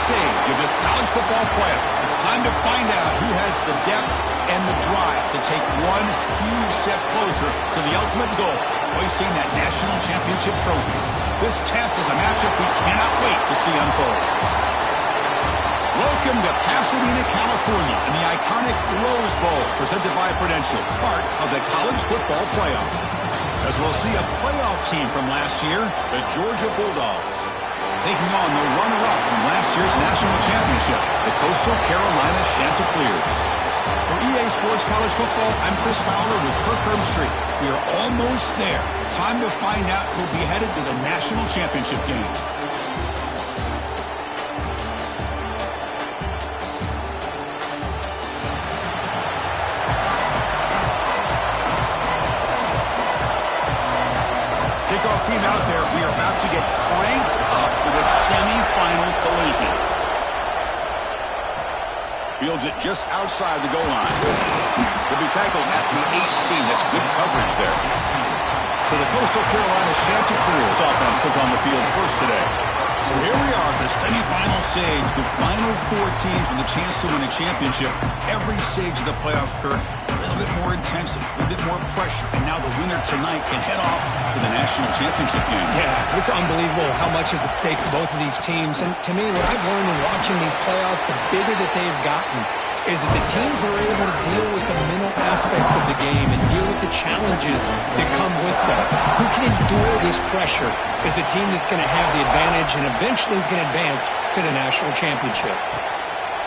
stage of this college football playoff. It's time to find out who has the depth and the drive to take one huge step closer to the ultimate goal, hoisting that national championship trophy. This test is a matchup we cannot wait to see unfold. Welcome to Pasadena, California, in the iconic Rose Bowl, presented by Prudential, part of the college football playoff. As we'll see a playoff team from last year, the Georgia Bulldogs, taking on the runner-up from last year's national championship, the Coastal Carolina Chanticleers. For EA Sports College Football, I'm Chris Fowler with Kirk Herbstreit. We are almost there. Time to find out who'll be headed to the national championship game. Kickoff team out there. We are about to get cranked up for the semifinal collision. Fields it just outside the goal line. Will be tackled at the 18. That's good coverage there. So the Coastal Carolina Chanticleers offense comes on the field first today. So here we are, the semifinal stage, the final four teams with a chance to win a championship. Every stage of the playoff, Kirk, a little bit more intensity, a little bit more pressure. And now the winner tonight can head off to the national championship game. Yeah, it's unbelievable how much is at stake for both of these teams. And to me, what I've learned in watching these playoffs, the bigger that they've gotten, is that the teams are able to deal with the mental aspects of the game and deal with the challenges that come with them. Who can endure this pressure is the team that's going to have the advantage and eventually is going to advance to the national championship.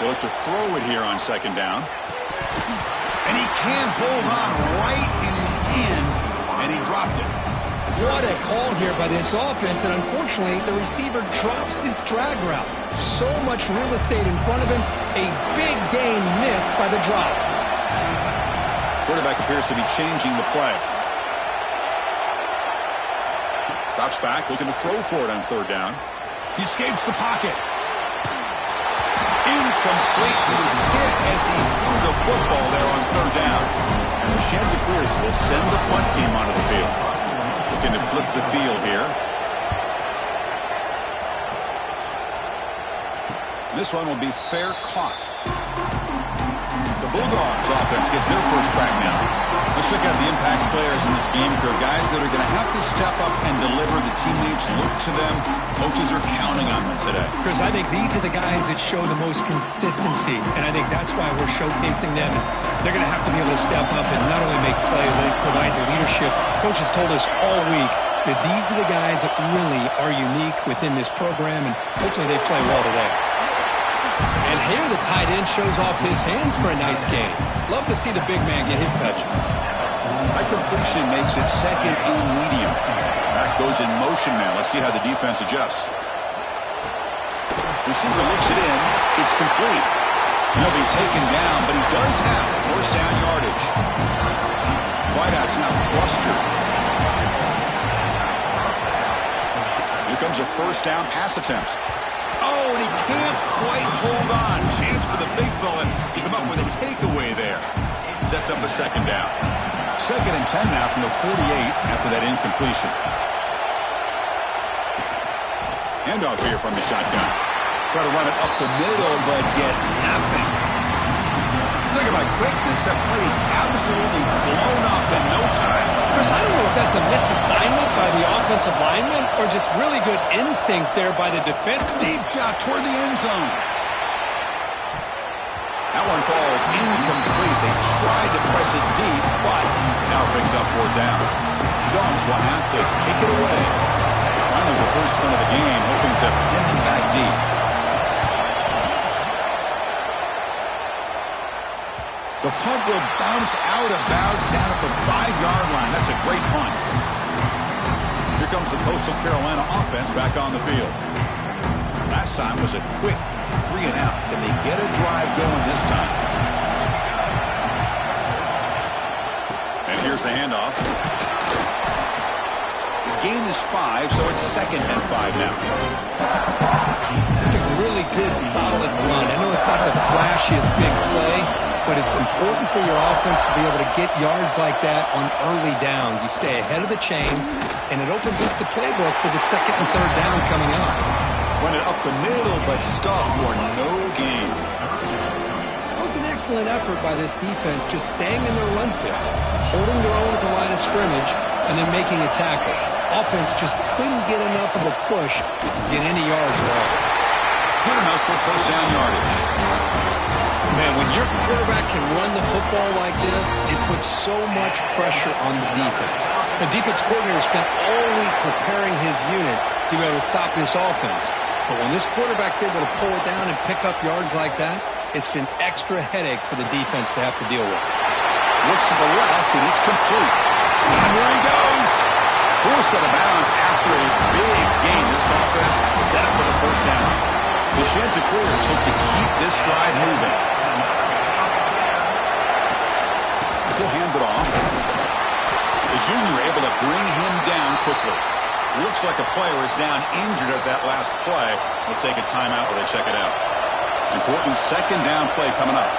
They'll look to throw it here on second down. And he can't hold on right in his hands, and he dropped it. What a call here by this offense, and unfortunately, the receiver drops this drag route. So much real estate in front of him, a big gain missed by the drop. Quarterback appears to be changing the play. Drops back, looking to throw for it on third down. He escapes the pocket. Incomplete. He was hit as he threw the football there on third down. And the Chanticleers will send the punt team onto the field. Looking to flip the field here. This one will be fair caught. The Bulldogs offense gets their first crack now. Let's check out the impact players in this game, Kirk. Guys that are going to have to step up and deliver. The teammates look to them. Coaches are counting on them today. Chris, I think these are the guys that show the most consistency, and I think that's why we're showcasing them. They're going to have to be able to step up and not only make plays, I think provide the leadership. Coach has told us all week that these are the guys that really are unique within this program, and hopefully they play well today. And here the tight end shows off his hands for a nice gain. Love to see the big man get his touches. High completion makes it second and medium. Back goes in motion now. Let's see how the defense adjusts. Receiver looks it in. It's complete. He'll be taken down, but he does have first down yardage. Wideouts now clustered. Here comes a first down pass attempt. Oh, and he can't quite hold on. Chance for the big fella to come up with a takeaway there. Sets up a second down. Second and 10 now from the 48 after that incompletion. Handoff here from the shotgun. Try to run it up the middle, but get nothing. Talk about quickness. That play is absolutely blown up in no time. Chris, I don't know if that's a misassignment by the offensive lineman or just really good instincts there by the defense. Deep shot toward the end zone. That one falls incomplete. They tried to press it deep, but now it brings up fourth down. The Dogs will have to kick it away. Finally, the first punt of the game, hoping to pin them back deep. The punt will bounce out of bounds down at the 5-yard line. That's a great punt. Here comes the Coastal Carolina offense back on the field. Last time was a quick 3 and out. Can they get a drive going this time? And here's the handoff. The gain is 5, so it's second and 5 now. It's a really good, solid run. I know it's not the flashiest big play, but it's important for your offense to be able to get yards like that on early downs. You stay ahead of the chains, and it opens up the playbook for the second and third down coming up. Run it up the middle, but stuff for no gain. That was an excellent effort by this defense, just staying in their run fits, holding their own at the line of scrimmage, and then making a tackle. Offense just couldn't get enough of a push to get any yards at all. Good enough for first down yardage. Man, when your quarterback can run the football like this, it puts so much pressure on the defense. The defense coordinator spent all week preparing his unit to be able to stop this offense. But when this quarterback's able to pull it down and pick up yards like that, it's an extra headache for the defense to have to deal with. Looks to the left, and it's complete. And there he goes. Forced out of bounds after a big gain. This offense set up for the first down. The Chanticleers look to keep this drive moving. He'll hand it off. The junior able to bring him down quickly. Looks like a player is down injured at that last play. We'll take a timeout while they check it out. Important second down play coming up.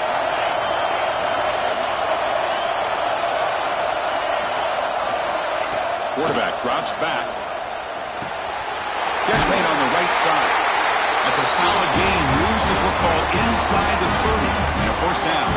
Quarterback drops back. Catch made on the right side. That's a solid gain. Moves the football inside the 30 and a first down.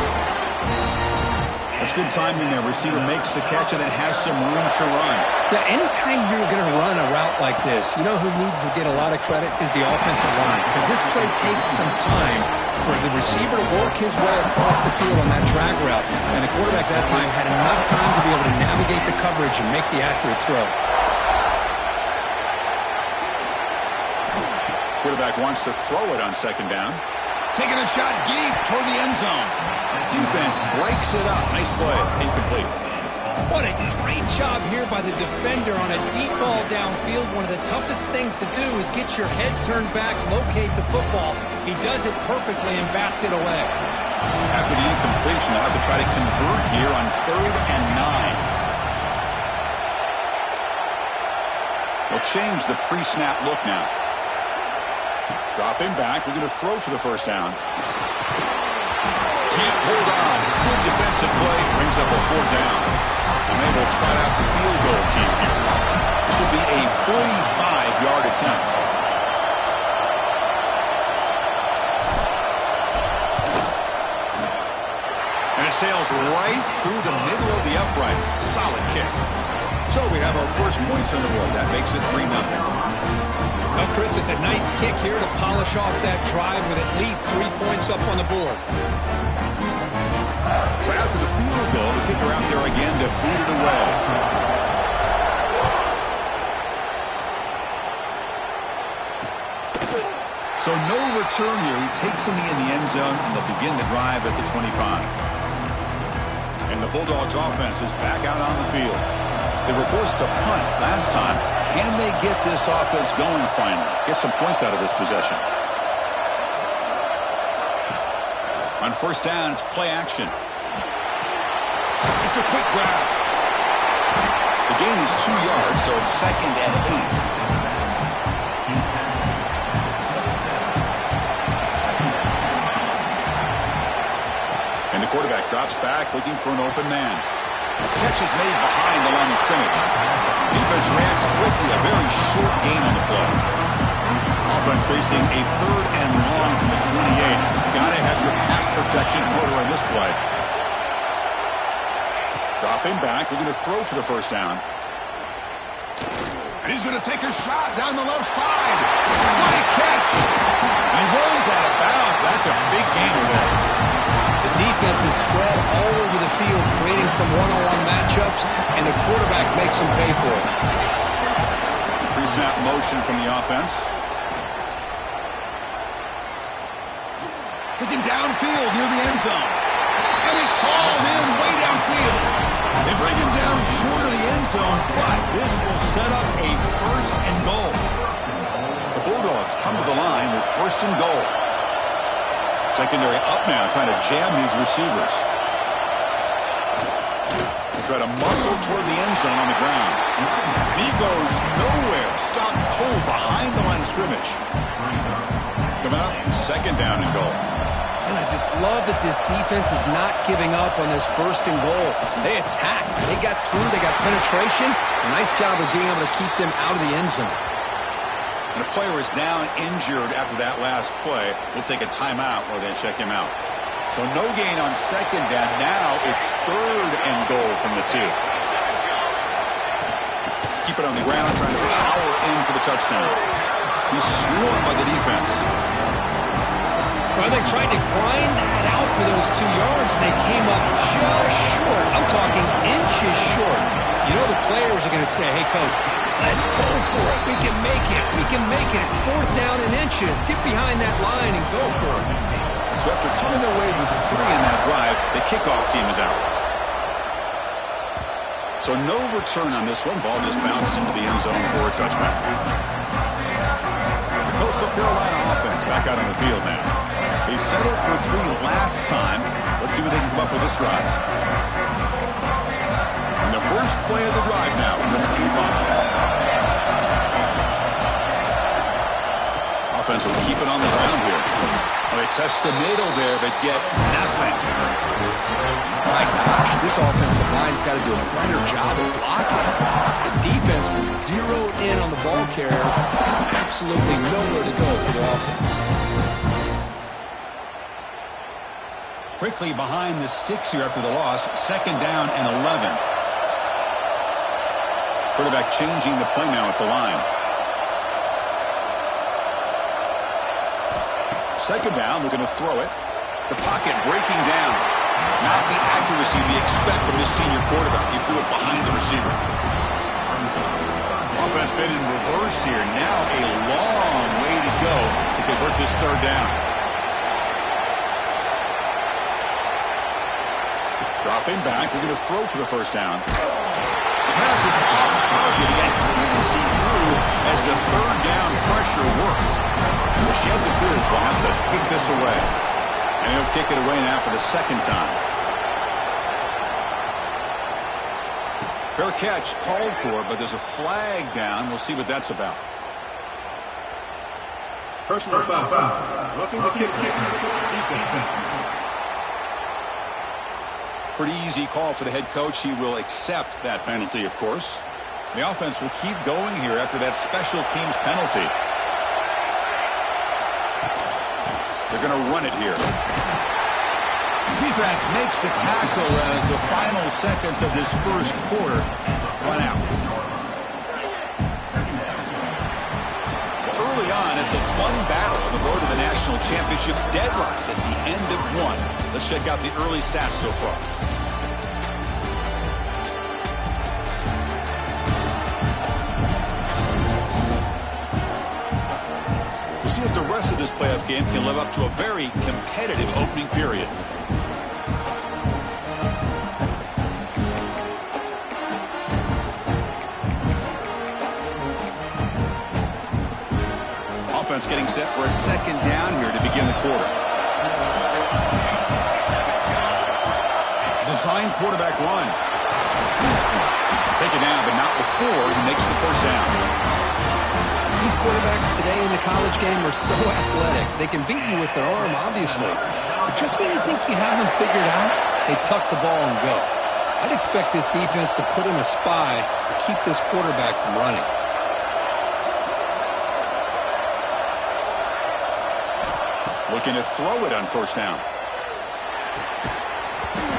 That's good timing there. Receiver makes the catch and then has some room to run. Yeah, anytime you're going to run a route like this, you know who needs to get a lot of credit is the offensive line. Because this play takes some time for the receiver to work his way across the field on that drag route. And the quarterback that time had enough time to be able to navigate the coverage and make the accurate throw. Quarterback wants to throw it on second down. Taking a shot deep toward the end zone. Defense breaks it up. Nice play. Incomplete. What a great job here by the defender on a deep ball downfield. One of the toughest things to do is get your head turned back, locate the football. He does it perfectly and bats it away. After the incompletion, they'll have to try to convert here on 3rd and 9. They'll change the pre-snap look now. Drop him back. We're going to throw for the first down. Can't hold on. Good defensive play. Brings up a 4th down. And they will trot out the field goal team here. This will be a 45-yard attempt. And it sails right through the middle of the uprights. Solid kick. So we have our first points on the board. That makes it 3-0. Well, Chris, it's a nice kick here to polish off that drive with at least 3 points up on the board. So after the field goal, the kicker out there again to boot it away. So no return here. He takes him in the end zone, and they'll begin the drive at the 25. And the Bulldogs offense is back out on the field. They were forced to punt last time. Can they get this offense going finally? Get some points out of this possession. On first down, it's play action. It's a quick grab. The gain is 2 yards, so it's 2nd and 8. And the quarterback drops back, looking for an open man. The catch is made behind the line of scrimmage. Defense reacts quickly. A very short gain on the play. Offense facing a 3rd and long from the 28. You've got to have your pass protection in order on this play. Drop him back. We're going to throw for the first down. And he's going to take a shot down the left side. What a catch. And he runs out of bounds. That's a big gainer there. The defense is spread all over the field, creating some one-on-one matchups, and the quarterback makes them pay for it. Pre-snap motion from the offense. Looking downfield near the end zone. And it's hauled in way downfield. They bring him down short of the end zone, but this will set up a 1st and goal. The Bulldogs come to the line with 1st and goal. Secondary up now, trying to jam these receivers. They try to muscle toward the end zone on the ground. He goes nowhere. Stop cold behind the line of scrimmage. Coming up, 2nd down and goal. And I just love that this defense is not giving up on this 1st and goal. They attacked. They got through. They got penetration. Nice job of being able to keep them out of the end zone. And the player is down injured after that last play. We'll take a timeout or then check him out. So no gain on second down. Now it's 3rd and goal from the 2. Keep it on the ground, trying to power in for the touchdown. He's swarmed by the defense. Well, they tried to grind that out for those 2 yards, and they came up just short. I'm talking inches short. You know the players are going to say, hey, coach, let's go for it. We can make it. We can make it. It's 4th down in inches. Get behind that line and go for it. So after coming away with 3 in that drive, the kickoff team is out. So no return on this one. Ball just bounced into the end zone for a touchback. The Coastal Carolina offense back out on the field now. They settled for 3 last time. Let's see what they can come up with this drive. And the first play of the drive now from the 25. Offense will keep it on the ground here. Well, they test the middle there, but get nothing. My gosh, this offensive line's got to do a better job of blocking. The defense was zeroed in on the ball carrier. Absolutely nowhere to go for the offense. Quickly behind the sticks here after the loss. 2nd down and 11. Quarterback changing the play now at the line. 2nd down, we're going to throw it. The pocket breaking down. Not the accuracy we expect from this senior quarterback. He threw it behind the receiver. Offense been in reverse here. Now a long way to go to convert this 3rd down. Dropping back, we're going to throw for the 1st down. The pass is off target again. Easy through as the 3rd down pressure works. And the Chanticleers will have to kick this away. And he'll kick it away now for the 2nd time. Fair catch called for, but there's a flag down. We'll see what that's about. Personal foul. Roughing the kicker. Defense. Pretty easy call for the head coach. He will accept that penalty, of course. The offense will keep going here after that special teams penalty. They're going to run it here. Defense makes the tackle as the final seconds of this first quarter run out. Early on, it's a fun battle on the road to the national championship, deadlocked at the end of 1. Let's check out the early stats so far. We'll see if the rest of this playoff game can live up to a very competitive opening period. Offense getting set for a 2nd down here to begin the quarter. Design quarterback run. Take it down, but not before he makes the 1st down. These quarterbacks today in the college game are so athletic. They can beat you with their arm, obviously. But just when you think you have them figured out, they tuck the ball and go. I'd expect this defense to put in a spy to keep this quarterback from running. Looking to throw it on 1st down.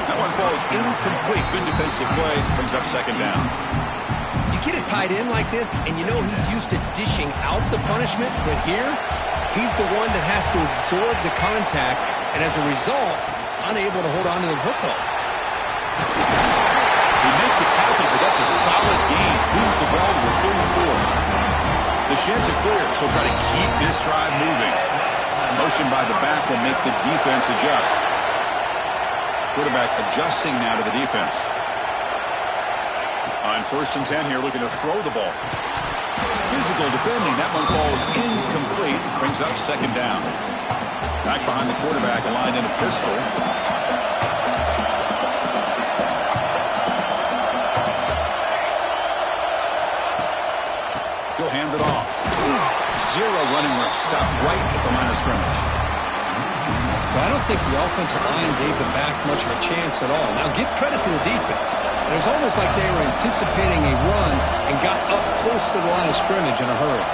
That one falls incomplete. Good defensive play. Brings up 2nd down. You get a tight end like this, and you know he's used to dishing out the punishment, but here, he's the one that has to absorb the contact, and as a result, he's unable to hold on to the football. He made the tackle, but that's a solid gain. Moves the ball to the 34. The Chanticleers will try to keep this drive moving. Motion by the back will make the defense adjust. Quarterback adjusting now to the defense. On 1st and 10 here, looking to throw the ball. Physical defending. That one falls incomplete. Brings up 2nd down. Back behind the quarterback, aligned in a pistol. He'll hand it off. 0 running room. Stop right at the line of scrimmage. Well, I don't think the offensive line gave the back much of a chance at all. Now, give credit to the defense. It was almost like they were anticipating a run and got up close to the line of scrimmage in a hurry.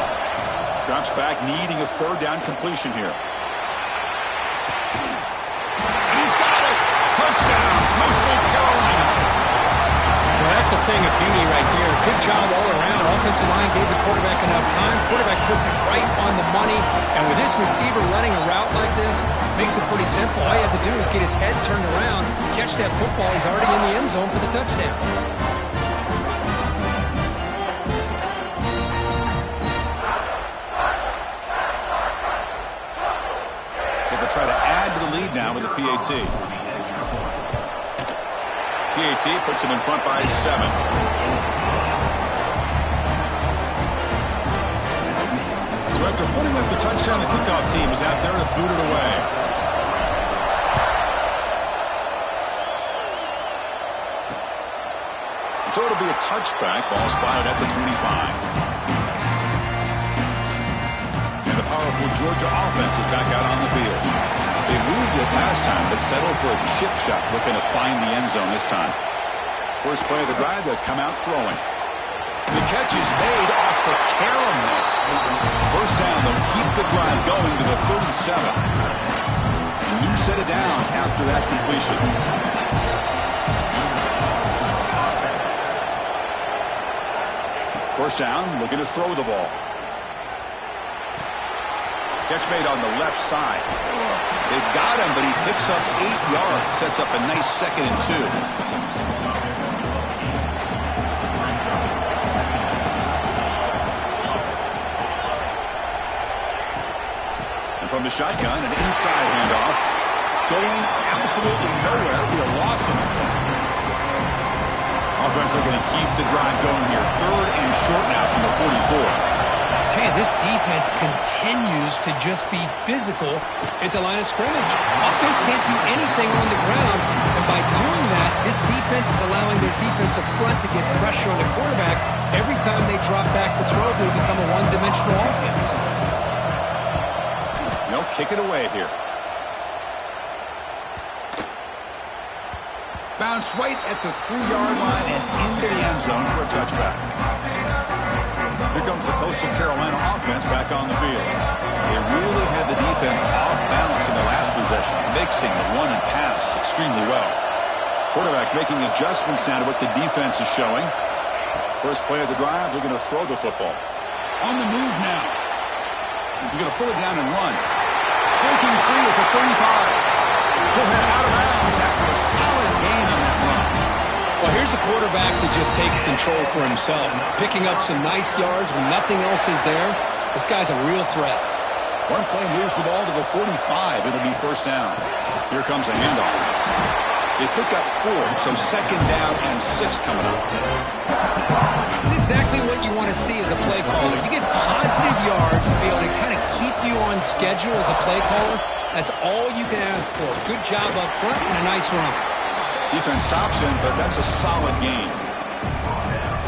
Drops back, needing a third down completion here. And he's got it! Touchdown, Coastal Carolina! Well, that's a thing of beauty right there. Good job all around. Offensive line gave the quarterback enough time. Quarterback puts it right on the money. And with this receiver running a route like this, makes it pretty simple. All you have to do is get his head turned around, catch that football. He's already in the end zone for the touchdown. Try to add to the lead now with the PAT. PAT puts him in front by 7. So after putting up the touchdown, the kickoff team is out there to boot it away. And so it'll be a touchback. Ball spotted at the 25. Powerful Georgia offense is back out on the field. They moved it last time, but settled for a chip shot, looking to find the end zone this time. First play of the drive, they'll come out throwing. The catch is made off the carom there. First down, they'll keep the drive going to the 37. A new set of downs after that completion. First down, looking to throw the ball. Catch made on the left side. They've got him, but he picks up 8 yards. Sets up a nice 2nd and 2. And from the shotgun, an inside handoff. Going absolutely nowhere. Be a loss on the play. Offense are going to keep the drive going here. 3rd and short now from the 44. Hey, this defense continues to just be physical at the line of scrimmage. Offense can't do anything on the ground, and by doing that, this defense is allowing their defensive front to get pressure on the quarterback. Every time they drop back to throw, they become a one-dimensional offense. They'll kick it away here. Bounce right at the 3-yard line and into the end zone for a touchback. Here comes the Coastal Carolina offense back on the field. They really had the defense off balance in the last possession, mixing the run and pass extremely well. Quarterback making adjustments down to what the defense is showing. First play of the drive, they're going to throw the football. On the move now. He's going to put it down and run. Breaking free at the 35. He'll head out of bounds after a solid gain on that run. Well, here's a quarterback that just takes control for himself, picking up some nice yards when nothing else is there. This guy's a real threat. One play moves the ball to the 45. It'll be first down. Here comes a handoff. They pick up 4, so 2nd down and 6 coming up. It's exactly what you want to see as a play caller. You get positive yards to be able to kind of keep you on schedule as a play caller. That's all you can ask for. Good job up front and a nice run. Defense stops him, but that's a solid gain.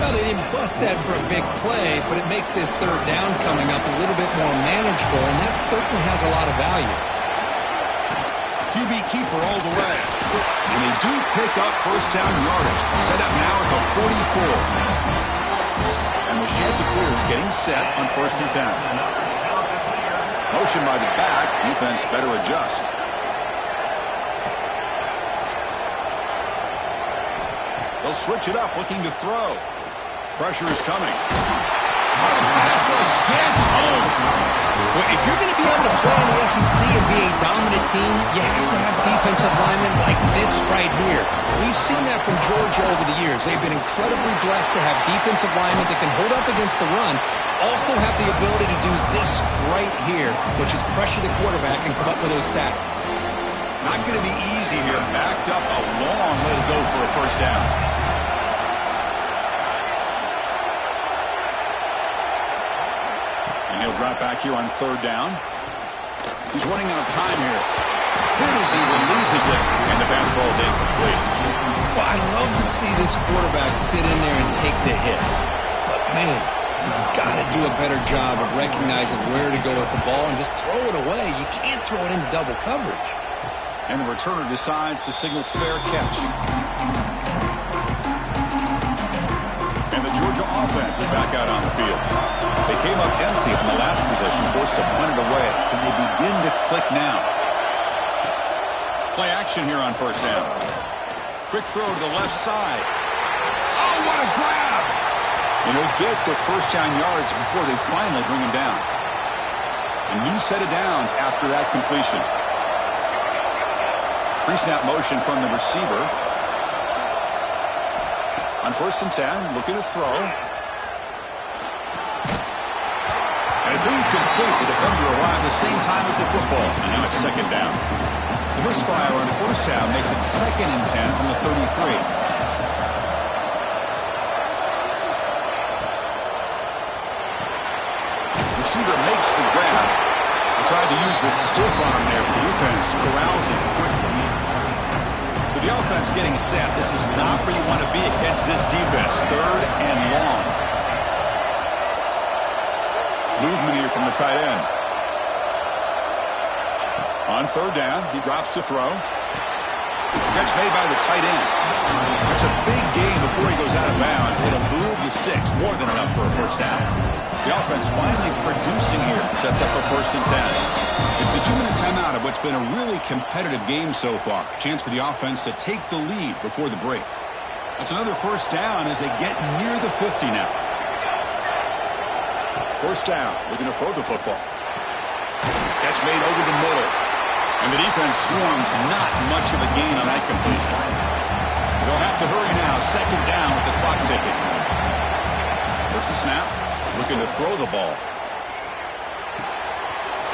Well, they didn't bust that for a big play, but it makes this 3rd down coming up a little bit more manageable, and that certainly has a lot of value. QB keeper all the way. And they do pick up first down yardage. Set up now at the 44. And the Chanticleers getting set on 1st and 10. Motion by the back. Defense better adjust. They'll switch it up, looking to throw. Pressure is coming. Pass rush gets home. Well, if you're going to be able to play in the SEC and be a dominant team, you have to have defensive linemen like this right here. We've seen that from Georgia over the years. They've been incredibly blessed to have defensive linemen that can hold up against the run, also have the ability to do this right here, which is pressure the quarterback and come up with those sacks. Not going to be easy here. Backed up a long way to go for a first down. And he'll drop back here on 3rd down. He's running out of time here. Hit as he releases it, and the pass ball is incomplete. Well, I love to see this quarterback sit in there and take the hit. But, man, he's got to do a better job of recognizing where to go with the ball and just throw it away. You can't throw it into double coverage. And the returner decides to signal fair catch. And the Georgia offense is back out on the field. They came up empty on the last possession, forced to punt it away. Can they begin to click now? Play action here on first down. Quick throw to the left side. Oh, what a grab! And he'll get the first down yards before they finally bring him down. A new set of downs after that completion. Pre-snap motion from the receiver. On first and 10, looking to throw. And it's incomplete. The defender arrived the same time as the football. And now it's second down. The misfire on first down makes it second and 10 from the 33. Receiver makes the grab. They tried to use the stiff arm there. The defense corrals it quickly. So the offense getting set. This is not where you want to be against this defense. Third and long. Movement here from the tight end. On third down, he drops to throw. Catch made by the tight end. It's a big gain before he goes out of bounds. It'll move the sticks. More than enough for a first down. The offense finally producing here. Sets up a first and 10. It's the 2-minute timeout of what's been a really competitive game so far. Chance for the offense to take the lead before the break. That's another first down as they get near the 50 now. First down, looking to throw the football. Catch made over the middle. And the defense swarms, not much of a gain on that completion. They'll have to hurry now. Second down with the clock ticking. There's the snap. Looking to throw the ball.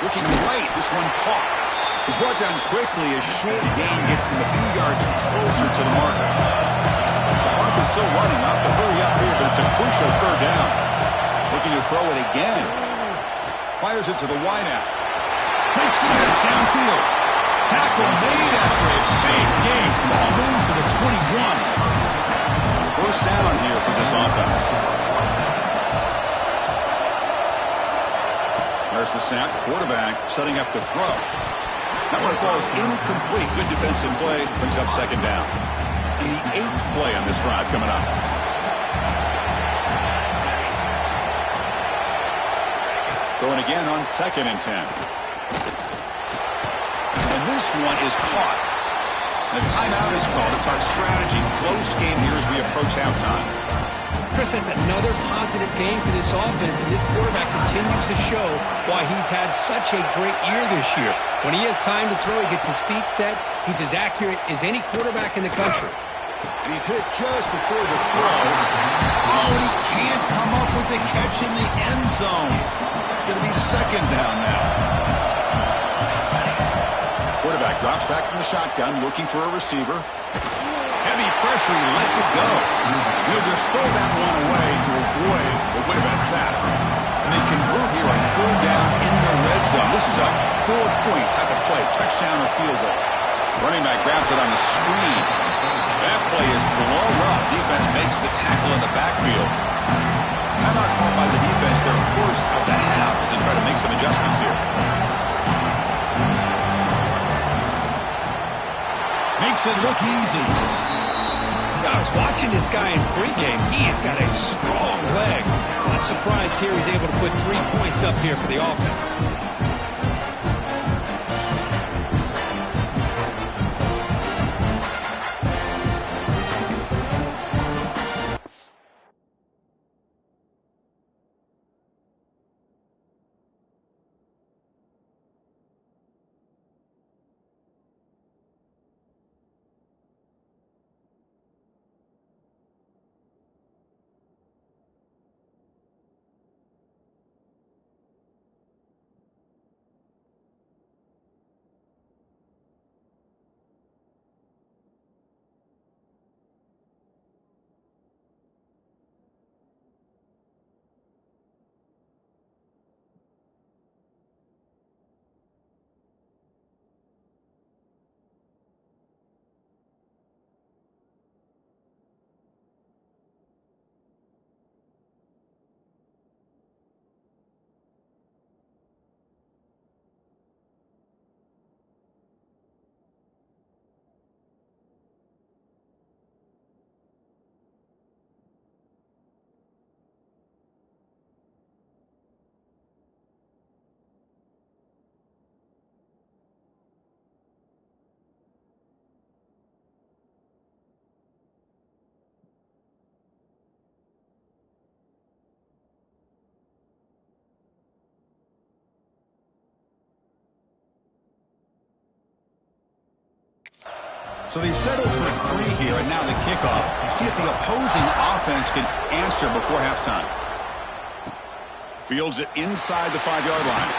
Looking right. This one caught. He's brought down quickly as short gain gets them a few yards closer to the marker. The clock is still running. I'll have to hurry up here, but it's a crucial third down. Looking to throw it again. Fires it to the wideout. Makes the catch downfield. Tackle made after a big gain. Ball moves to the 21. First down here for this offense. There's the snap. Quarterback setting up to throw. That one falls incomplete. Good defensive play. Brings up second down. And the 8th play on this drive coming up. Throwing again on second and 10. And this one is caught. The timeout is called to talk strategy. Close game here as we approach halftime. Chris, that's another positive game for this offense, and this quarterback continues to show why he's had such a great year this year. When he has time to throw, he gets his feet set. He's as accurate as any quarterback in the country. And he's hit just before the throw. Oh, and he can't come up with the catch in the end zone. It's going to be second down now. Quarterback drops back from the shotgun, looking for a receiver. Heavy pressure, he lets it go. He'll just throw that one away to avoid what would have been a sack. And they convert here on third down in the red zone. This is a 4-point type of play, touchdown or field goal. Running back grabs it on the screen. That play is blown up. Defense makes the tackle in the backfield. Timeout called by the defense, their first of the half as they try to make some adjustments here. Makes it look easy. I was watching this guy in pregame. He has got a strong leg. Not surprised here he's able to put 3 points up here for the offense. So they settled for 3 here, and now the kickoff. See if the opposing offense can answer before halftime. Fields it inside the 5-yard line.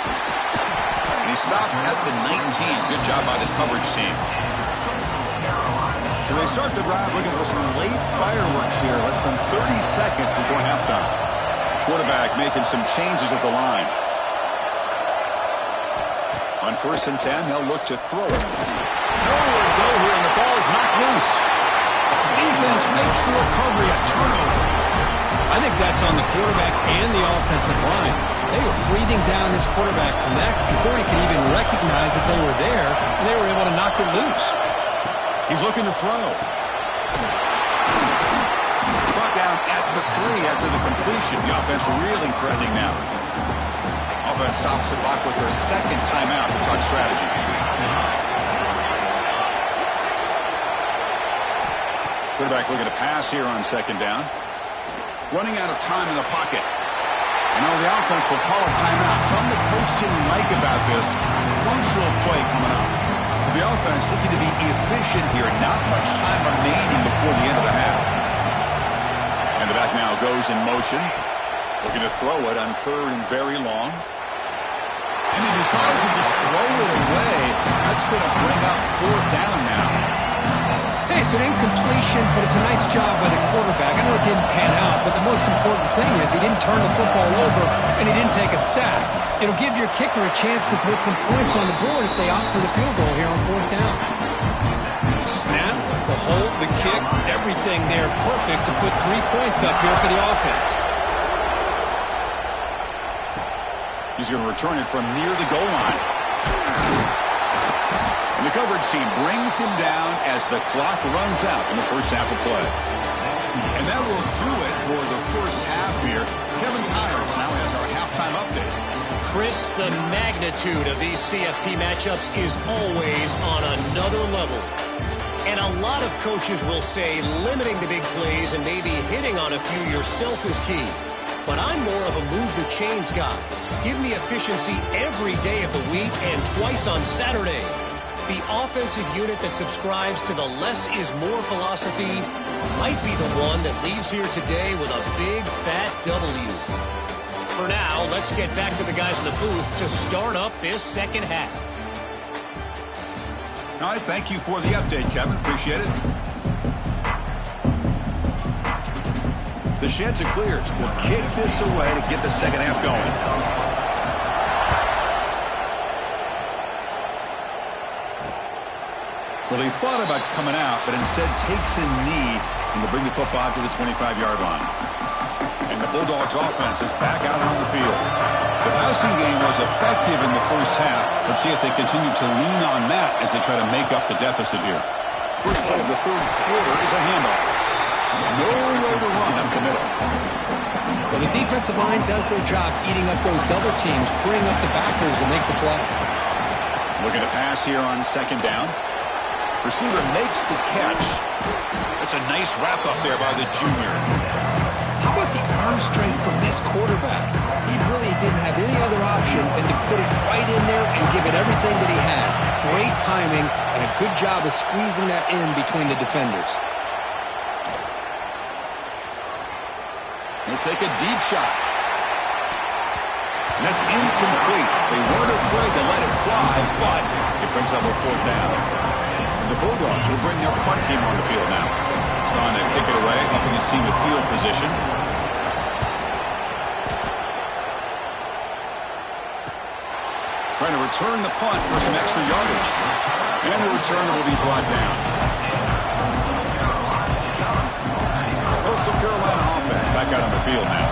And he stopped at the 19. Good job by the coverage team. So they start the drive looking for some late fireworks here, less than 30 seconds before halftime. Quarterback making some changes at the line. On 1st and 10, they'll look to throw it. Nowhere to go here, and the ball is knocked loose. Defense makes the recovery, a turnover. I think that's on the quarterback and the offensive line. They were breathing down this quarterback's neck before he could even recognize that they were there, and they were able to knock it loose. He's looking to throw. Brought down at the 3 after the completion. The offense really threatening now. Offense stops the clock with their 2nd timeout to talk strategy. Quarterback looking to pass here on 2nd down. Running out of time in the pocket. And now the offense will call a timeout. Something the coach didn't like about this. Crucial play coming up. So the offense looking to be efficient here. Not much time remaining before the end of the half. And the back now goes in motion. Looking to throw it on 3rd and very long. And he decides to just throw it away. That's going to bring up 4th down now. Hey, it's an incompletion, but it's a nice job by the quarterback. I know it didn't pan out, but the most important thing is he didn't turn the football over and he didn't take a sack. It'll give your kicker a chance to put some points on the board if they opt for the field goal here on 4th down. Snap, the hold, the kick, everything there perfect to put 3 points up here for the offense. He's going to return it from near the goal line. And the coverage team brings him down as the clock runs out in the first half of play. And that will do it for the first half here. Kevin Kyers now has our halftime update. Chris, the magnitude of these CFP matchups is always on another level. And a lot of coaches will say limiting the big plays and maybe hitting on a few yourself is key. But I'm more of a move the chains guy. Give me efficiency every day of the week and twice on Saturday. The offensive unit that subscribes to the less is more philosophy might be the one that leaves here today with a big fat W. For now, let's get back to the guys in the booth to start up this 2nd half. All right, thank you for the update, Kevin. Appreciate it. The sheds are cleared. We'll kick this away to get the 2nd half going. Well, he thought about coming out, but instead takes a knee and will bring the football to the 25-yard line. And the Bulldogs offense is back out on the field. The passing game was effective in the first half. Let's see if they continue to lean on that as they try to make up the deficit here. First play of the 3rd quarter is a handoff. Nowhere to run up the middle. Well, the defensive line does their job eating up those double teams, freeing up the backers to make the play. Looking to pass here on 2nd down. Receiver makes the catch. That's a nice wrap-up there by the junior. How about the arm strength from this quarterback? He really didn't have any other option than to put it right in there and give it everything that he had. Great timing and a good job of squeezing that in between the defenders. He'll take a deep shot. And that's incomplete. They weren't afraid to let it fly, but it brings up a 4th down. The Bulldogs will bring their punt team on the field now. Trying to kick it away, helping his team with field position. Trying to return the punt for some extra yardage. And the return will be brought down. Coastal Carolina offense back out on the field now.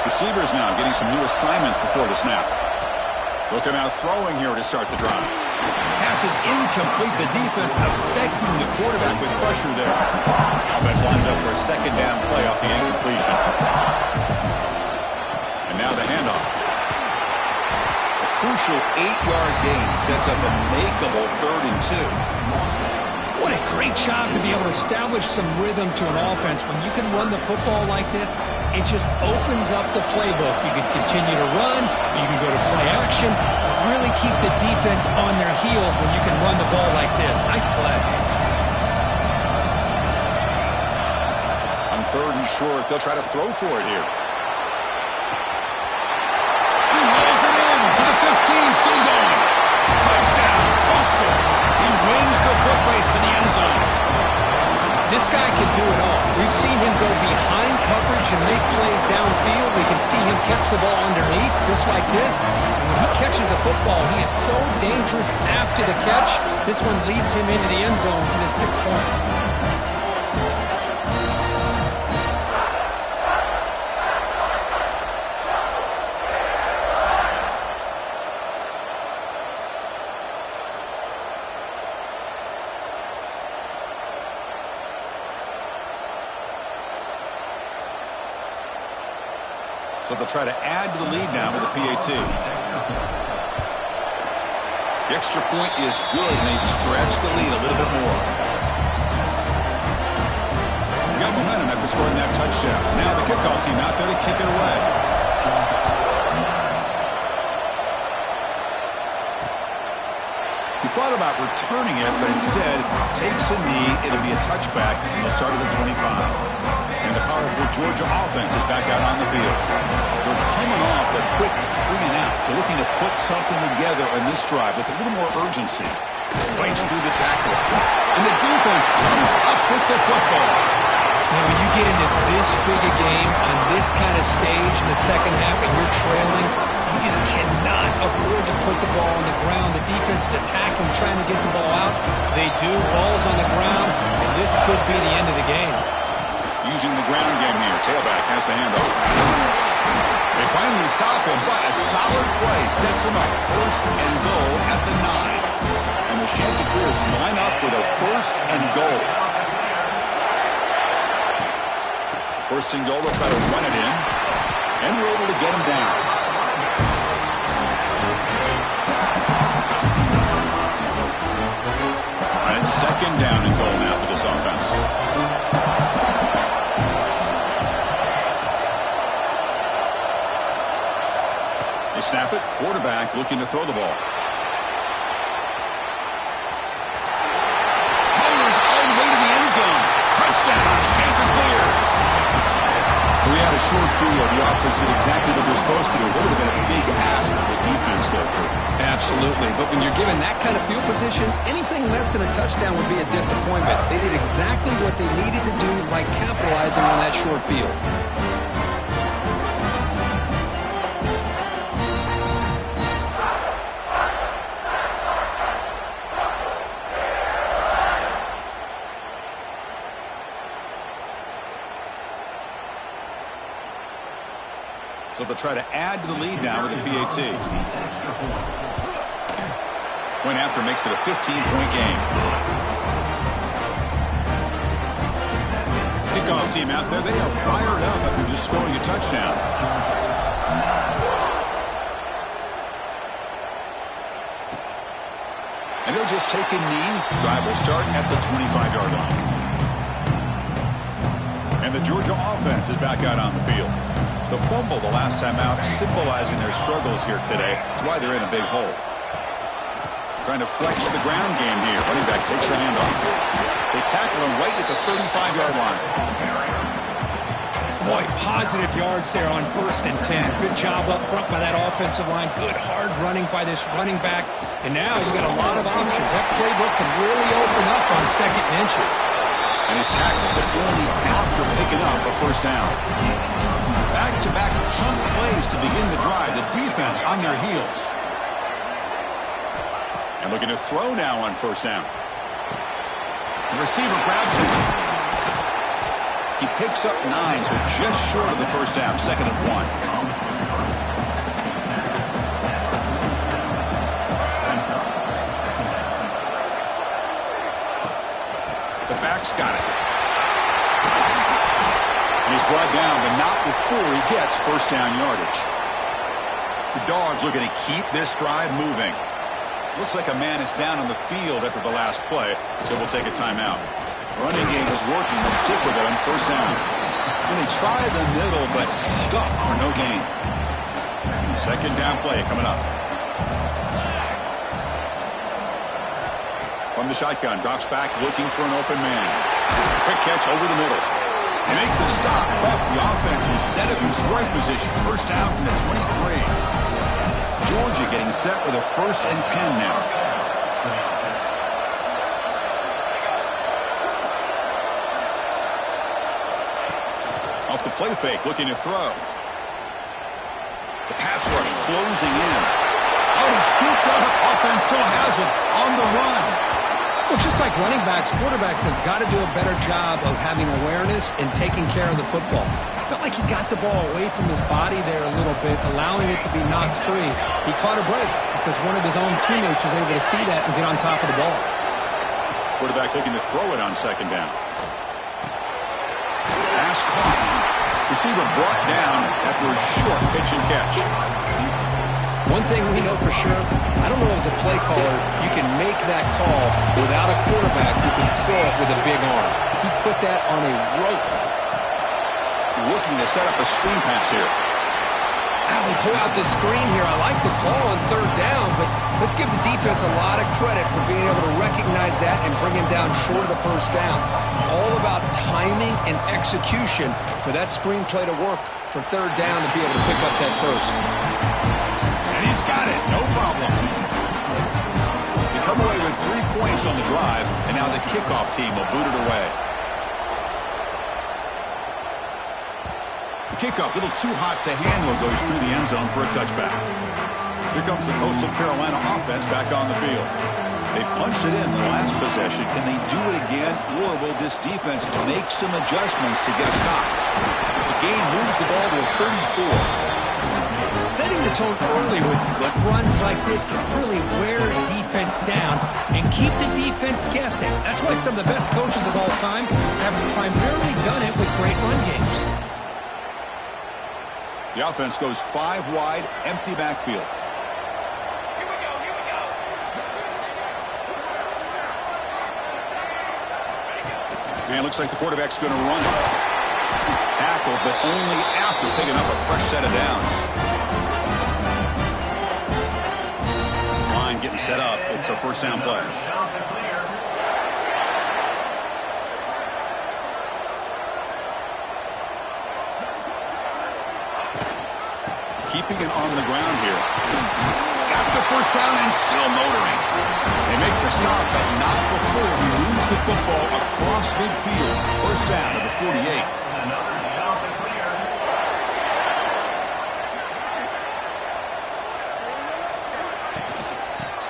Receivers now getting some new assignments before the snap. Looking out throwing here to start the drive. Pass is incomplete. The defense affecting the quarterback with pressure there. Offense lines up for a 2nd down play off the incompletion. And now the handoff. A crucial 8-yard gain sets up a makeable 3rd and 2. What a great job to be able to establish some rhythm to an offense. When you can run the football like this, it just opens up the playbook. You can continue to run, you can go to play action. It really keep the defense on their heels when you can run the ball like this. Nice play. On 3rd and short, they'll try to throw for it here. He rolls it in to the 15, still going. Touchdown, Postal. He wins the foot race to the end zone. This guy can do it all. We've seen him go behind coverage and make plays downfield. We can see him catch the ball underneath, just like this. And when he catches a football, he is so dangerous after the catch. This one leads him into the end zone for the 6 points. So they'll try to add to the lead now with a PAT. The extra point is good, and they stretch the lead a little bit more. We got momentum after scoring that touchdown. Now the kickoff team out there to kick it away. He thought about returning it, but instead takes a knee. It'll be a touchback, and they'll start at the 25. And the powerful Georgia offense is back out on the field. They're coming off a quick 3-and-out, so looking to put something together in this drive with a little more urgency. Fights through the tackle. And the defense comes up with the football. Now, when you get into this big a game on this kind of stage in the second half and you're trailing, you just cannot afford to put the ball on the ground. The defense is attacking, trying to get the ball out. They do. Ball's on the ground, and this could be the end of the game. Using the ground game here. Tailback has the handoff. They finally stop him, but a solid play sets him up. 1st and goal at the 9. And the Chanticleers line up with a 1st and goal. 1st and goal, they'll try to run it in. And we're able to get him down. And it's 2nd down and goal now for this offense. Snap it. Quarterback looking to throw the ball. Myers all the way to the end zone. Touchdown. Chanticleers. We had a short field. The offense did exactly what they're supposed to do. That would have been a big ask for the defense there. Absolutely. But when you're given that kind of field position, anything less than a touchdown would be a disappointment. They did exactly what they needed to do by capitalizing on that short field. So they'll try to add to the lead now with a PAT. Point after makes it a 15-point game. Kickoff team out there. They are fired up after just scoring a touchdown. And they'll just take a knee. Drive will start at the 25-yard line. And the Georgia offense is back out on the field. The fumble the last time out, symbolizing their struggles here today. That's why they're in a big hole. Trying to flex the ground game here. Running back takes the handoff. They tackle him right at the 35-yard line. Boy, positive yards there on 1st and 10. Good job up front by that offensive line. Good hard running by this running back. And now you got a lot of options. That playbook can really open up on 2nd and inches. And he's tackled, but only after picking up a 1st down. Back-to-back chunk plays to begin the drive. The defense on their heels. And looking to throw now on 1st down. The receiver grabs it. He picks up 9, so just short of the 1st down. 2nd and 1. The back's got it. And he's brought down, but not before he gets 1st down yardage. The Dogs looking to keep this drive moving. Looks like a man is down on the field after the last play, so we'll take a timeout. Running game is working. They'll stick with it on 1st down. And they try the middle, but stuffed for no gain. 2nd down play coming up. From the shotgun, drops back looking for an open man. Quick catch over the middle. They make the stop, but the offense is set up in scoring position. First down from the 23. Georgia getting set with a 1st and 10 now. Off the play fake, looking to throw. The pass rush closing in. Oh, he scooped up. Offense still has it on the run. Well, just like running backs, quarterbacks have got to do a better job of having awareness and taking care of the football. I felt like he got the ball away from his body there a little bit, allowing it to be knocked free. He caught a break because one of his own teammates was able to see that and get on top of the ball. Quarterback looking to throw it on 2nd down. Pass caught. Receiver brought down after a short pitch and catch. One thing we know for sure, I don't know as a play caller, you can make that call without a quarterback who can throw it with a big arm. He put that on a rope. Looking to set up a screen pass here. Now they pull out the screen here. I like the call on 3rd down, but let's give the defense a lot of credit for being able to recognize that and bring him down short of the 1st down. It's all about timing and execution for that screenplay to work for 3rd down to be able to pick up that 1st. And he's got it. No problem. They come away with 3 points on the drive, and now the kickoff team will boot it away. The kickoff, a little too hot to handle, goes through the end zone for a touchback. Here comes the Coastal Carolina offense back on the field. They punched it in the last possession. Can they do it again, or will this defense make some adjustments to get a stop? The game moves the ball to a 34. Setting the tone early with good runs like this can really wear a defense down and keep the defense guessing. That's why some of the best coaches of all time have primarily done it with great run games. The offense goes 5 wide, empty backfield. And it looks like the quarterback's going to run it. Tackle, but only after picking up a fresh set of downs. This line getting set up. It's a 1st down play. Keeping it on the ground here. Got the 1st down and still motoring. They make the stop, but not before he moves the football across midfield. 1st down to the 48.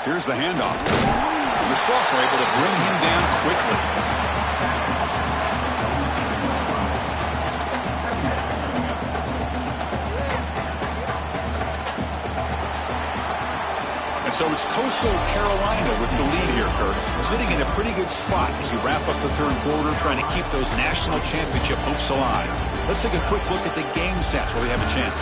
Here's the handoff. The Sock were able to bring him down quickly. So it's Coastal Carolina with the lead here, Kurt. Sitting in a pretty good spot as you wrap up the 3rd quarter, trying to keep those national championship hopes alive. Let's take a quick look at the game stats where we have a chance.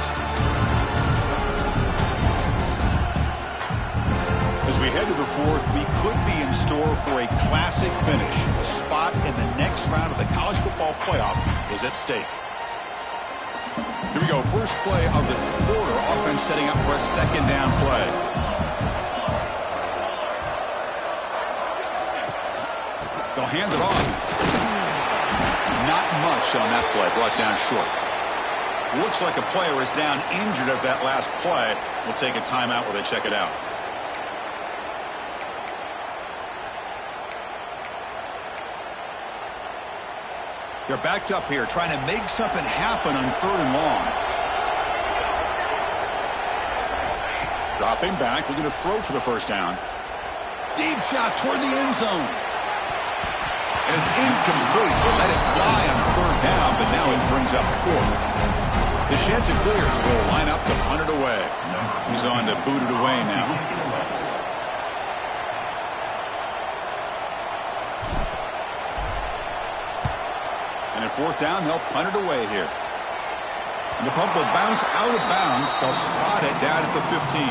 As we head to the 4th, we could be in store for a classic finish. A spot in the next round of the college football playoff is at stake. Here we go. First play of the quarter. Offense setting up for a 2nd down play. They'll hand it off. Not much on that play. Brought down short. Looks like a player is down injured at that last play. We'll take a timeout while they check it out. They're backed up here, trying to make something happen on 3rd and long. Dropping back, looking to throw for the 1st down. Deep shot toward the end zone. And it's incomplete. They let it fly on 3rd down, but now it brings up 4th. DeShenta clears. Will line up to punt it away. He's on to boot it away now. And at 4th down, they'll punt it away here. And the punt will bounce out of bounds. They'll spot it down at the 15.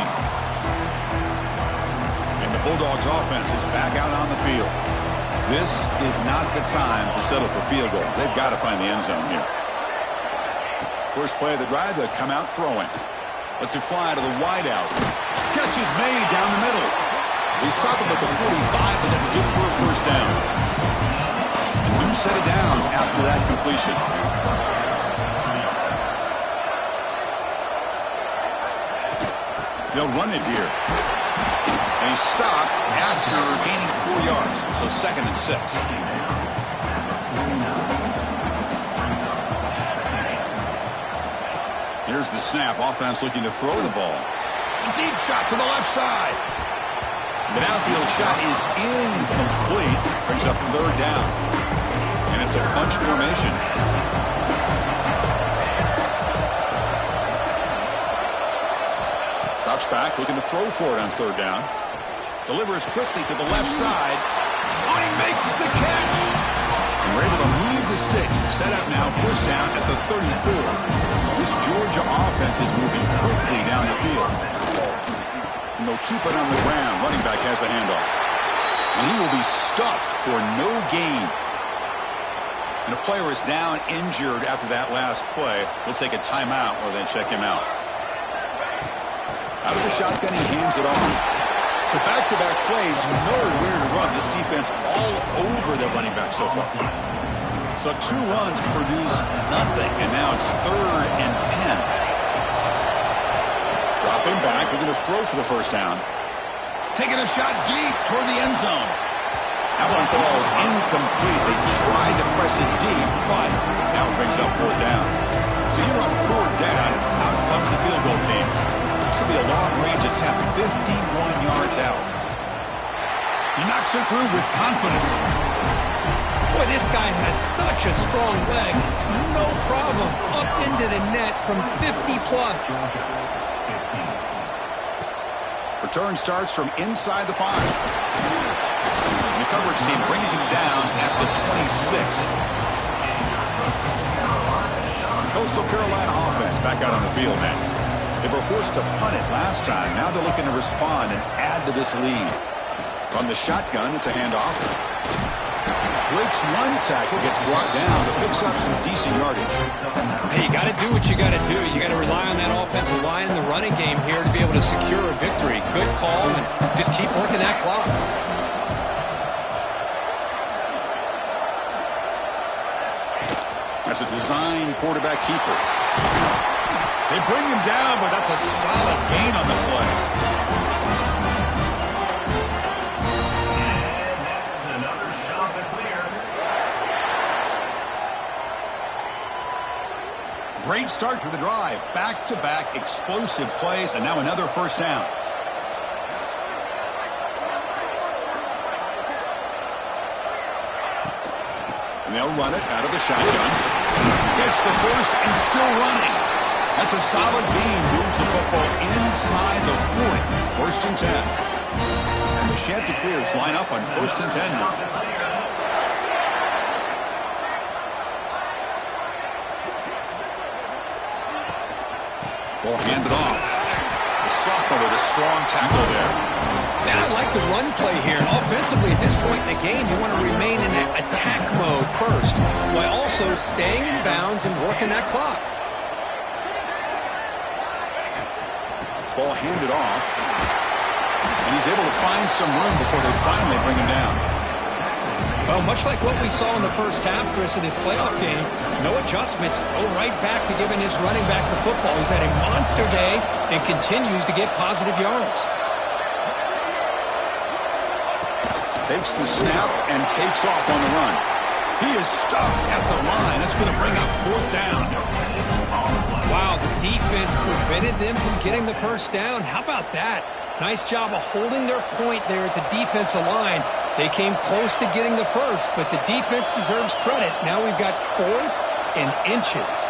And the Bulldogs offense is back out on the field. This is not the time to settle for field goals. They've got to find the end zone here. First play of the drive, they'll come out throwing. Lets it fly to the wideout. Catch is made down the middle. They stop him at the 45, but then That's good for a first down. A new set of downs after that completion. They'll run it here. And he's stopped after gaining 4 yards. So 2nd and 6. Here's the snap. Offense looking to throw the ball. A deep shot to the left side. The downfield shot is incomplete. Brings up 3rd down. And it's a bunch formation. Drops back, looking to throw for it on 3rd down. Delivers quickly to the left side. Oh, he makes the catch. And we're able to move the sticks. Set up now, 1st down at the 34. This Georgia offense is moving quickly down the field. And they'll keep it on the ground. Running back has the handoff. And he will be stuffed for no gain. And a player is down injured after that last play. We'll take a timeout or then check him out. Out of the shotgun, he hands it off. So back-to-back plays, nowhere to run. This defense all over their running back so far. So 2 runs produce nothing, and now it's 3rd and 10. Dropping back, we're going to throw for the 1st down. Taking a shot deep toward the end zone. That one falls incomplete. They tried to press it deep, but now it brings up 4th down. So you're on 4th down. Out comes the field goal team. This will be a long-range attempt, 51 yards out. He knocks it through with confidence. Boy, this guy has such a strong leg. No problem. Up into the net from 50-plus. Return starts from inside the 5. The coverage team brings him down at the 26. Coastal Carolina offense back out on the field now. They were forced to punt it last time. Now they're looking to respond and add to this lead. From the shotgun, it's a handoff. Breaks 1 tackle, gets brought down, but picks up some decent yardage. Hey, you got to do what you got to do. You got to rely on that offensive line in the running game here to be able to secure a victory. Good call, and just keep working that clock. That's a design quarterback keeper. They bring him down, but that's a solid gain on the play. And that's another shot to clear. Great start for the drive. Back-to-back explosive plays, and now another 1st down. And they'll run it out of the shotgun. Gets the 1st and still running. That's a solid gain. Moves the football inside the 40. 1st and 10. And the Chanticleers line up on 1st and 10 now. Ball handed off. The sophomore with a strong tackle there. Man, I like the run play here. And offensively, at this point in the game, you want to remain in that attack mode first, while also staying in bounds and working that clock. Ball handed off. And he's able to find some room before they finally bring him down. Well, much like what we saw in the first half, Chris, in this playoff game, no adjustments, go right back to giving his running back the football. He's had a monster day and continues to get positive yards. Takes the snap and takes off on the run. He is stuffed at the line. That's going to bring up 4th down. Wow, the defense prevented them from getting the 1st down. How about that? Nice job of holding their point there at the defensive line. They came close to getting the 1st, but the defense deserves credit. Now we've got 4th and inches.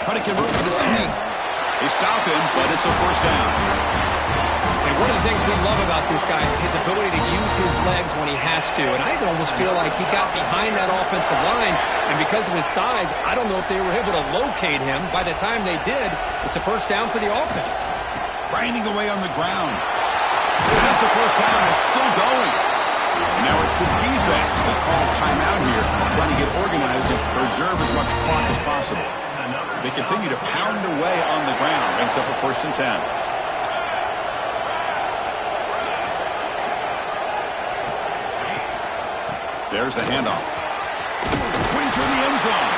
Puttick room for the sneak. They stop him, but it's a 1st down. And one of the things we love about this guy is his ability to use his legs when he has to. And I almost feel like he got behind that offensive line, and because of his size, I don't know if they were able to locate him. By the time they did, it's a 1st down for the offense. Grinding away on the ground. As the 1st down is still going. Now it's the defense that calls timeout here, trying to get organized and preserve as much clock as possible. They continue to pound away on the ground. Brings up a 1st and 10. There's the handoff. Pointer in the end zone.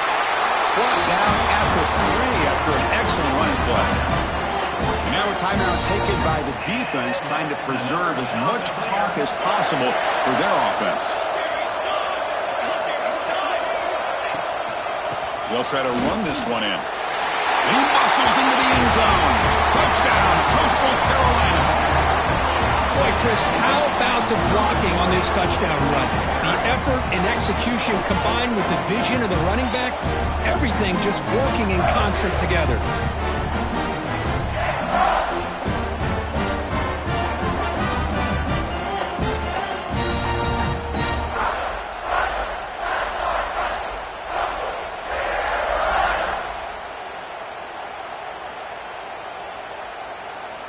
Brought down at the 3 after an excellent running play. And now a timeout taken by the defense, trying to preserve as much clock as possible for their offense. They'll try to run this one in. He muscles into the end zone. Touchdown, Coastal Carolina. Boy, Chris, how about the blocking on this touchdown run? The effort and execution combined with the vision of the running back, everything just working in concert together.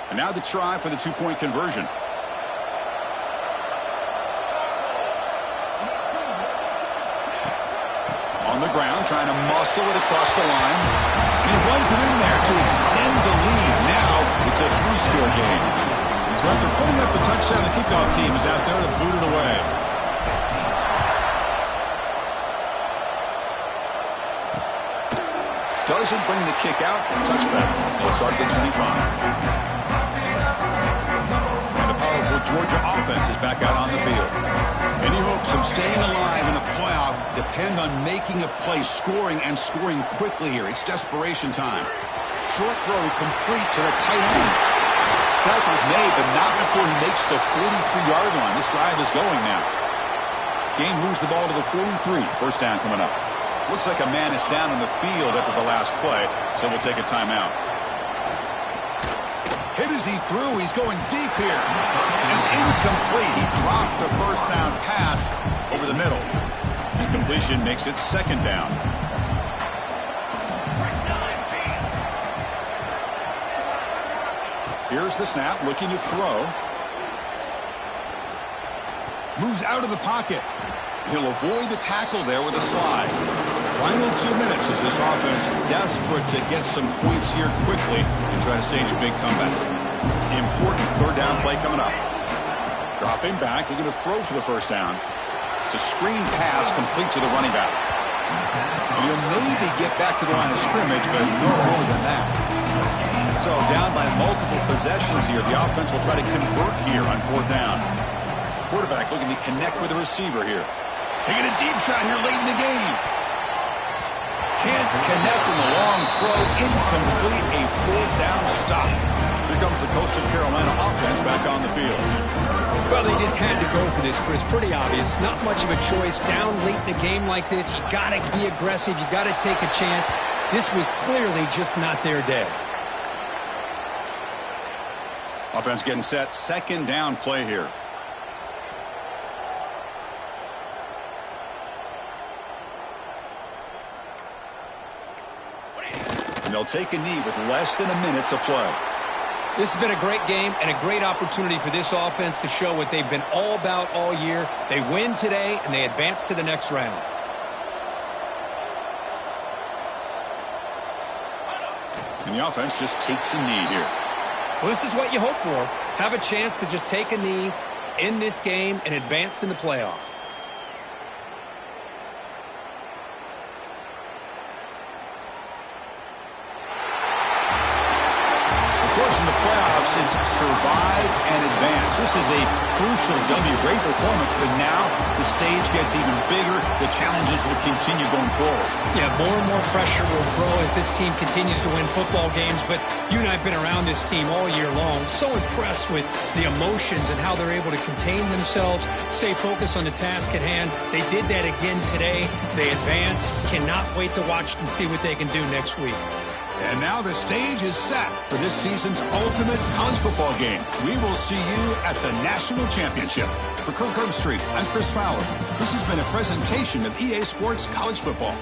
And now the try for the 2-point conversion. On the ground, trying to muscle it across the line. And he runs it in there to extend the lead. Now it's a 3-score game. So after putting up the touchdown, the kickoff team is out there to boot it away. Doesn't bring the kick out. Touchback. They'll start at the 25. And the powerful Georgia offense is back out on the field. Any hopes of staying alive in a playoff depend on making a play, scoring, and scoring quickly here. It's desperation time. Short throw complete to the tight end. Tackle's made, but not before he makes the 43-yard line. This drive is going now. Game moves the ball to the 43. 1st down coming up. Looks like a man is down on the field after the last play, so we'll take a timeout. Hit as he threw. He's going deep here. It's incomplete. He dropped the 1st down pass over the middle. Incompletion makes it 2nd down. Here's the snap, looking to throw. Moves out of the pocket. He'll avoid the tackle there with a slide. Final 2 minutes as this offense desperate to get some points here quickly and try to stage a big comeback. Important 3rd down play coming up. Dropping back, looking to throw for the 1st down. It's a screen pass complete to the running back. And he'll maybe get back to the line of scrimmage, but no more than that. So down by multiple possessions here, the offense will try to convert here on 4th down. Quarterback looking to connect with the receiver here. Taking a deep shot here late in the game. Can't connect in the long throw. Incomplete. A 4th down stop. Here comes the Coastal Carolina offense back on the field. Well, they just had to go for this, Chris. Pretty obvious. Not much of a choice. Down late in the game like this, you got to be aggressive. You got to take a chance. This was clearly just not their day. Offense getting set. 2nd down play here. And they'll take a knee with less than a minute to play. This has been a great game and a great opportunity for this offense to show what they've been all about all year. They win today, and they advance to the next round. And the offense just takes a knee here. Well, this is what you hope for. Have a chance to just take a knee in this game and advance in the playoff. In the playoffs, it's survive and advance. This is a crucial W. Great performance, but now the stage gets even bigger. The challenges will continue going forward. Yeah, more and more pressure will grow as this team continues to win football games, but you and I have been around this team all year long. So impressed with the emotions and how they're able to contain themselves, stay focused on the task at hand. They did that again today. They advance. Cannot wait to watch and see what they can do next week. And now the stage is set for this season's ultimate college football game. We will see you at the National Championship. For Kirk Herbstreit, I'm Chris Fowler. This has been a presentation of EA Sports College Football.